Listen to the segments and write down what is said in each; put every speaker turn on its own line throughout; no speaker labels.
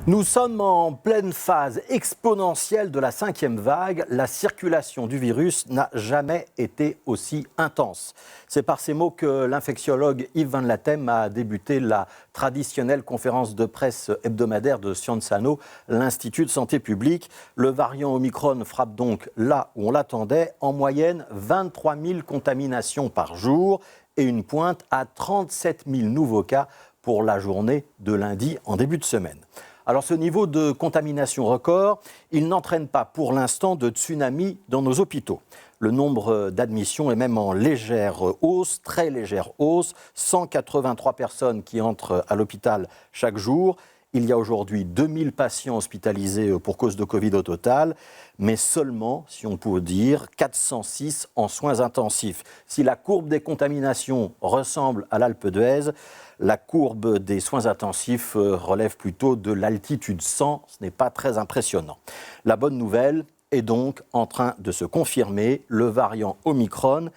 Nous sommes en pleine phase exponentielle de la 5e vague. La circulation du virus n'a jamais été aussi intense. C'est par ces mots que l'infectiologue Yves Van Latem a débuté la traditionnelle conférence de presse hebdomadaire de Sciences Ano, l'Institut de santé publique. Le variant Omicron frappe donc là où on l'attendait, en moyenne 23 000 contaminations par jour et une pointe à 37 000 nouveaux cas pour la journée de lundi en début de semaine. Alors ce niveau de contamination record, il n'entraîne pas pour l'instant de tsunami dans nos hôpitaux. Le nombre d'admissions est même en légère hausse, très légère hausse. 183 personnes qui entrent à l'hôpital chaque jour. Il y a aujourd'hui 2000 patients hospitalisés pour cause de Covid au total, mais seulement, si on peut dire, 406 en soins intensifs. Si la courbe des contaminations ressemble à l'Alpe d'Huez, la courbe des soins intensifs relève plutôt de l'altitude 100. Ce n'est pas très impressionnant. La bonne nouvelle est donc en train de se confirmer. Le variant Omicron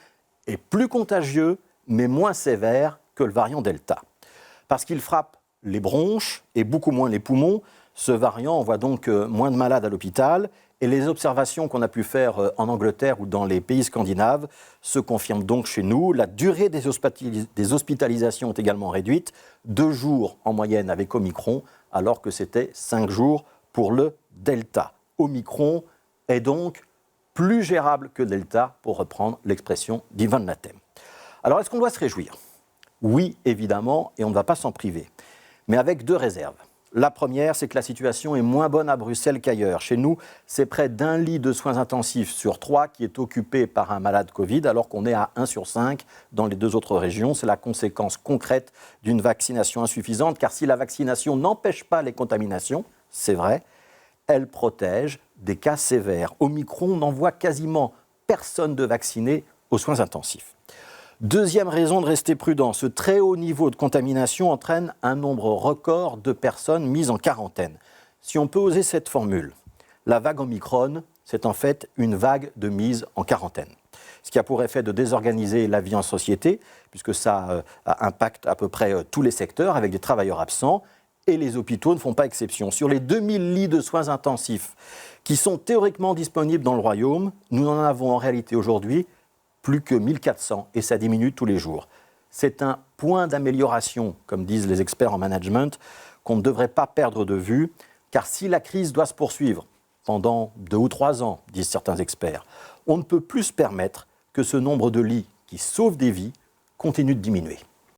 est plus contagieux, mais moins sévère que le variant Delta. Parce qu'il frappe les bronches et beaucoup moins les poumons, ce variant envoie donc moins de malades à l'hôpital. Et les observations qu'on a pu faire en Angleterre ou dans les pays scandinaves se confirment donc chez nous. La durée des hospitalisations est également réduite, 2 jours en moyenne avec Omicron, alors que c'était 5 jours pour le Delta. Omicron est donc plus gérable que Delta, pour reprendre l'expression d'Yves Van Latem. Alors, est-ce qu'on doit se réjouir ? Oui, évidemment, et on ne va pas s'en priver, mais avec 2 réserves. La première, c'est que la situation est moins bonne à Bruxelles qu'ailleurs. Chez nous, c'est près d'un lit de soins intensifs sur 3 qui est occupé par un malade Covid, alors qu'on est à 1 sur 5 dans les 2 autres régions. C'est la conséquence concrète d'une vaccination insuffisante, car si la vaccination n'empêche pas les contaminations, c'est vrai, elle protège des cas sévères. Omicron n'envoie quasiment personne de vacciné aux soins intensifs. Deuxième raison de rester prudent, ce très haut niveau de contamination entraîne un nombre record de personnes mises en quarantaine. Si on peut oser cette formule, la vague Omicron, c'est en fait une vague de mise en quarantaine. Ce qui a pour effet de désorganiser la vie en société, puisque ça impacte à peu près tous les secteurs avec des travailleurs absents, et les hôpitaux ne font pas exception. Sur les 2000 lits de soins intensifs qui sont théoriquement disponibles dans le Royaume, nous en avons en réalité aujourd'hui plus que 1400, et ça diminue tous les jours. C'est un point d'amélioration, comme disent les experts en management, qu'on ne devrait pas perdre de vue, car si la crise doit se poursuivre pendant 2 ou 3 ans, disent certains experts, on ne peut plus se permettre que ce nombre de lits qui sauvent des vies continue de diminuer.